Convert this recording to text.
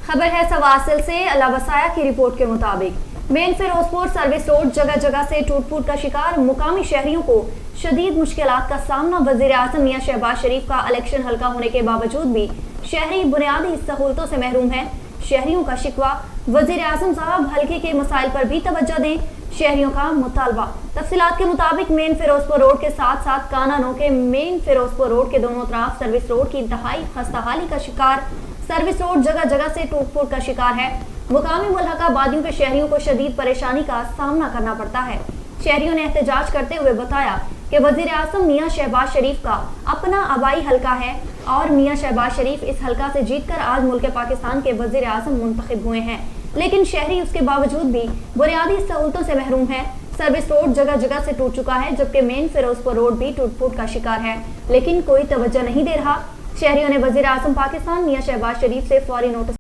खबर है सवासिल से। अलावसाया की रिपोर्ट के मुताबिक मेन फिरोजपुर सर्विस रोड जगह जगह से टूट फूट का शिकार। मुकामी शहरियों को शदीद मुश्किलात का सामना। वजीर आजम मियां शहबाज शरीफ का इलेक्शन हल्का होने के बावजूद भी शहरी बुनियादी सहूलतों से महरूम है। शहरियों का शिकवा, वजीर आजम साहब हल्के के मसाइल पर भी तवज्जो दें, शहरियों का मुतालबा। तफसीलात के मुताबिक मेन फिरोजपुर रोड के साथ साथ कानानो के मेन फिरोजपुर रोड के दोनों तरफ सर्विस रोड की इंतहाई खस्ताहाली का शिकार। सर्विस रोड जगह जगह से टूट फूट का शिकार है। मुकामी मुल्हका आबादियों के शहरियों को शदीद परेशानी का सामना करना पड़ता है। शहरियों ने एहतजाज करते हुए बताया कि वजीर आजम मियां शहबाज शरीफ का अपना आबाई हल्का है और मियां शहबाज शरीफ इस हल्का से जीतकर आज मुल्क पाकिस्तान के वजीर आजम मुंतखब हुए हैं, लेकिन शहरी उसके बावजूद भी बुनियादी सहूलतों से महरूम है। सर्विस रोड जगह जगह से टूट चुका है, जबकि मेन फिरोजपुर रोड भी टूट फूट का शिकार है, लेकिन कोई तवज्जो नहीं दे रहा। शहरियों ने वजीर आजम पाकिस्तान मियां शहबाज शरीफ से फौरी नोटिस